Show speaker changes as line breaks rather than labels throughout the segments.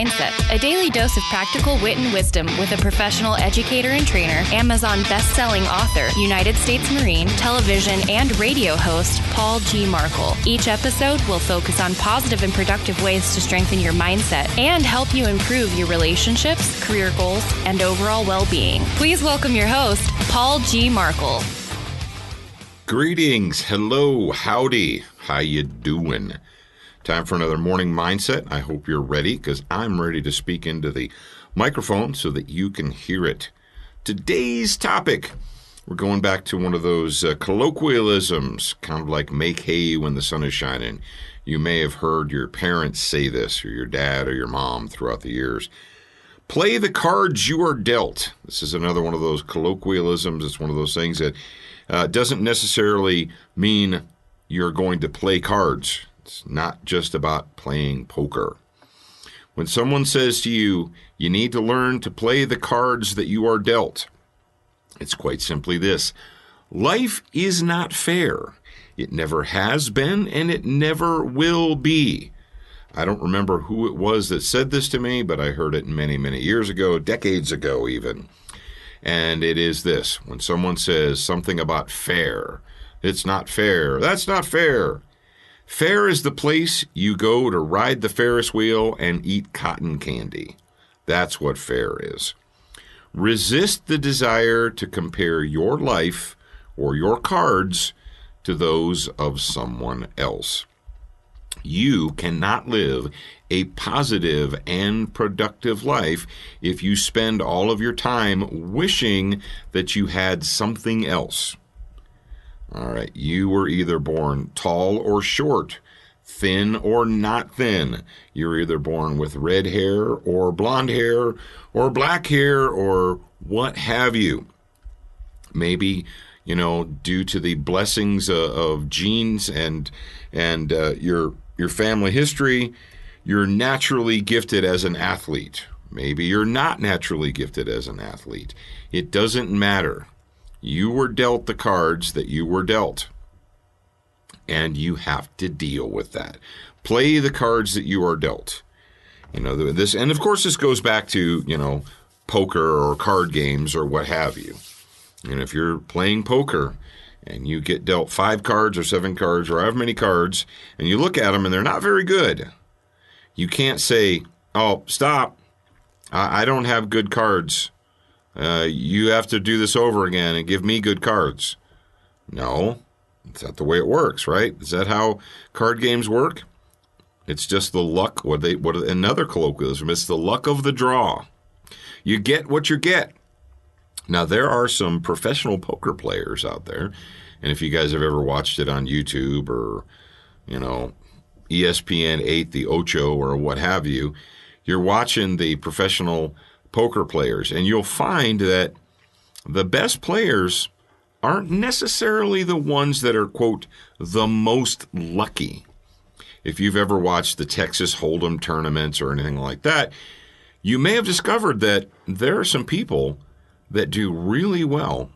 Mindset, a daily dose of practical wit and wisdom with a professional educator and trainer, Amazon best-selling author, United States Marine, television and radio host, Paul G. Markle. Each episode will focus on positive and productive ways to strengthen your mindset and help you improve your relationships, career goals, and overall well-being. Please welcome your host, Paul G. Markle.
Greetings. Hello. Howdy. How you doing? Time for another morning mindset. I hope you're ready because I'm ready to speak into the microphone so that you can hear it. Today's topic, we're going back to one of those colloquialisms, kind of like make hay when the sun is shining. You may have heard your parents say this, or your dad or your mom throughout the years. Play the cards you are dealt. This is another one of those colloquialisms. It's one of those things that doesn't necessarily mean you're going to play cards. It's not just about playing poker. When someone says to you, you need to learn to play the cards that you are dealt, it's quite simply this. Life is not fair. It never has been, and it never will be. I don't remember who it was that said this to me, but I heard it many, many years ago, decades ago even. And it is this. When someone says something about fair, it's not fair. That's not fair. Fair is the place you go to ride the Ferris wheel and eat cotton candy. That's what fair is. Resist the desire to compare your life or your cards to those of someone else. You cannot live a positive and productive life if you spend all of your time wishing that you had something else. All right, you were either born tall or short, thin or not thin. You're either born with red hair or blonde hair or black hair or what have you. Maybe, due to the blessings of genes and your family history, you're naturally gifted as an athlete. Maybe you're not naturally gifted as an athlete. It doesn't matter. You were dealt the cards that you were dealt, and you have to deal with that. Play the cards that you are dealt. And of course, this goes back to, poker or card games or what have you. And if you're playing poker and you get dealt 5 cards or 7 cards or however many cards, and you look at them and they're not very good, you can't say, oh, stop, I don't have good cards. You have to do this over again and give me good cards. No, it's not the way it works, right? Is that how card games work? It's just the luck, another colloquialism, it's the luck of the draw. You get what you get. Now, there are some professional poker players out there, and if you guys have ever watched it on YouTube or, ESPN 8, the Ocho, or what have you, you're watching the professional poker players, and you'll find that the best players aren't necessarily the ones that are, quote, the most lucky. If you've ever watched the Texas Hold'em tournaments or anything like that, you may have discovered that there are some people that do really well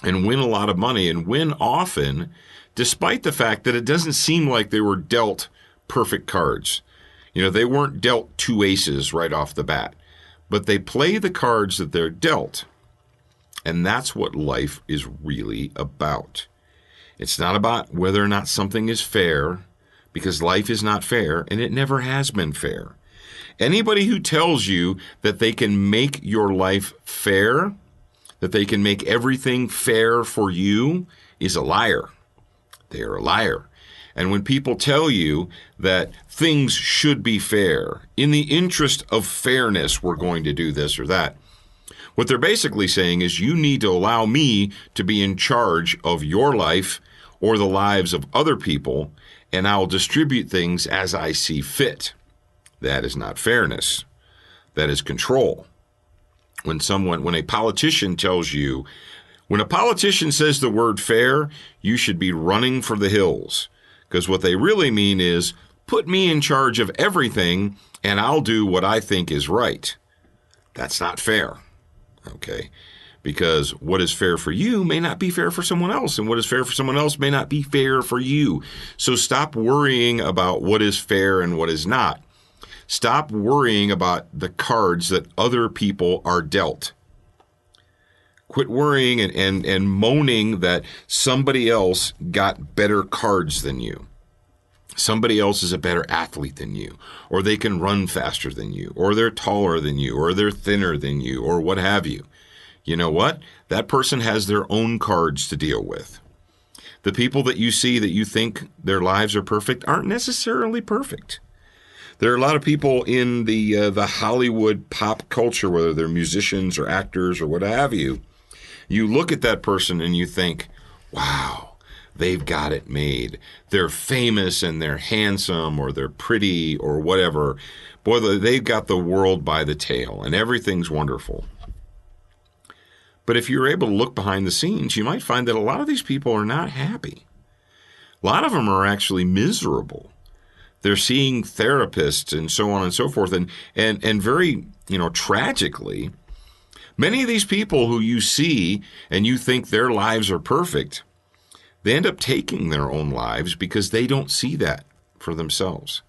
and win a lot of money and win often, despite the fact that it doesn't seem like they were dealt perfect cards. They weren't dealt 2 aces right off the bat. But they play the cards that they're dealt. And that's what life is really about. It's not about whether or not something is fair, because life is not fair, and it never has been fair. Anybody who tells you that they can make your life fair, that they can make everything fair for you, is a liar. They are a liar. And when people tell you that things should be fair, in the interest of fairness, we're going to do this or that, what they're basically saying is you need to allow me to be in charge of your life or the lives of other people, and I'll distribute things as I see fit. That is not fairness. That is control. When a politician tells you, when a politician says the word fair, you should be running for the hills. Because what they really mean is, put me in charge of everything, and I'll do what I think is right. That's not fair, okay? Because what is fair for you may not be fair for someone else, and what is fair for someone else may not be fair for you. So stop worrying about what is fair and what is not. Stop worrying about the cards that other people are dealt. Quit worrying and moaning that somebody else got better cards than you. Somebody else is a better athlete than you, or they can run faster than you, or they're taller than you, or they're thinner than you, or what have you. You know what? That person has their own cards to deal with. The people that you see that you think their lives are perfect aren't necessarily perfect. There are a lot of people in the Hollywood pop culture, whether they're musicians or actors or what have you. You look at that person and you think, wow, they've got it made. They're famous and they're handsome or they're pretty or whatever. Boy, they've got the world by the tail and everything's wonderful. But if you're able to look behind the scenes, you might find that a lot of these people are not happy. A lot of them are actually miserable. They're seeing therapists and so on and so forth. And very, tragically, many of these people who you see and you think their lives are perfect, they end up taking their own lives because they don't see that for themselves.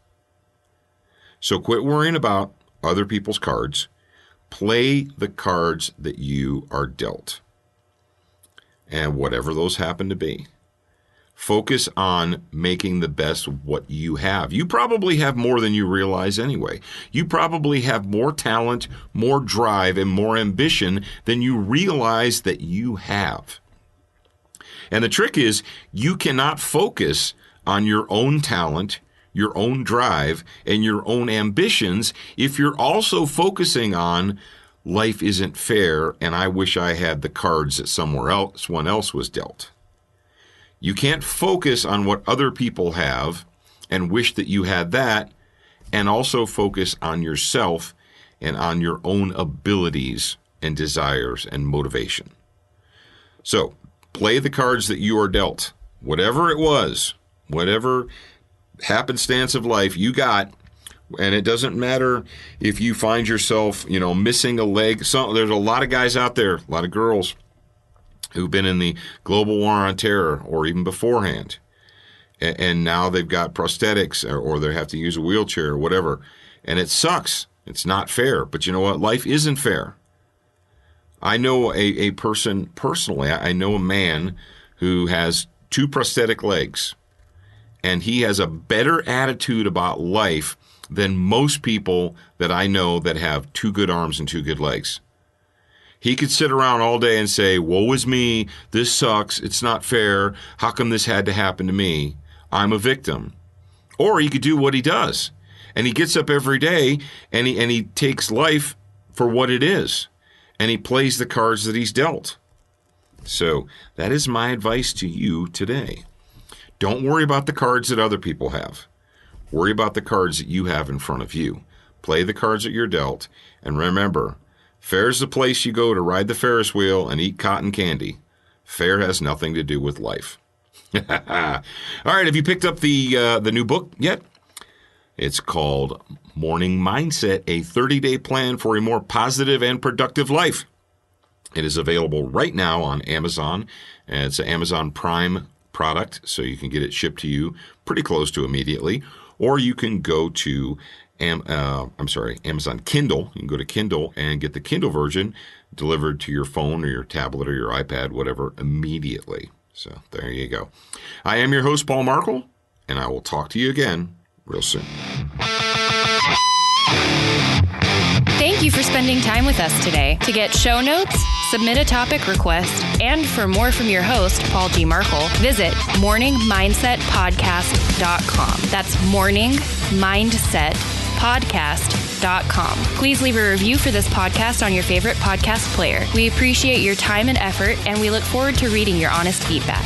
So quit worrying about other people's cards. Play the cards that you are dealt. And whatever those happen to be, focus on making the best of what you have. You probably have more than you realize anyway. You probably have more talent, more drive, and more ambition than you realize that you have. And the trick is, you cannot focus on your own talent, your own drive, and your own ambitions if you're also focusing on life isn't fair and I wish I had the cards that someone else was dealt. You can't focus on what other people have and wish that you had that and also focus on yourself and on your own abilities and desires and motivation. So, play the cards that you are dealt. Whatever it was, whatever happenstance of life you got, and it doesn't matter if you find yourself, missing a leg. There's a lot of guys out there, a lot of girls who've been in the global war on terror or even beforehand, and now they've got prosthetics or they have to use a wheelchair or whatever, and it sucks. It's not fair, but you know what? Life isn't fair. I know a person personally. I know a man who has 2 prosthetic legs, and he has a better attitude about life than most people that I know that have 2 good arms and 2 good legs. He could sit around all day and say, woe is me, this sucks, it's not fair, how come this had to happen to me? I'm a victim. Or he could do what he does, and he gets up every day and he takes life for what it is, and he plays the cards that he's dealt. So that is my advice to you today. Don't worry about the cards that other people have. Worry about the cards that you have in front of you. Play the cards that you're dealt. And remember, fair's the place you go to ride the Ferris wheel and eat cotton candy. Fair has nothing to do with life. All right, have you picked up the new book yet? It's called Morning Mindset, a 30-day plan for a more positive and productive life. It is available right now on Amazon, and it's an Amazon Prime product, so you can get it shipped to you pretty close to immediately. Or you can go to Amazon Kindle. You can go to Kindle and get the Kindle version delivered to your phone or your tablet or your iPad, whatever, immediately. So there you go. I am your host, Paul Markle, and I will talk to you again real soon.
Thank you for spending time with us today. To get show notes, submit a topic request, and for more from your host, Paul G. Markle, visit morningmindsetpodcast.com. That's morningmindsetpodcast.com. Please leave a review for this podcast on your favorite podcast player. We appreciate your time and effort, and we look forward to reading your honest feedback.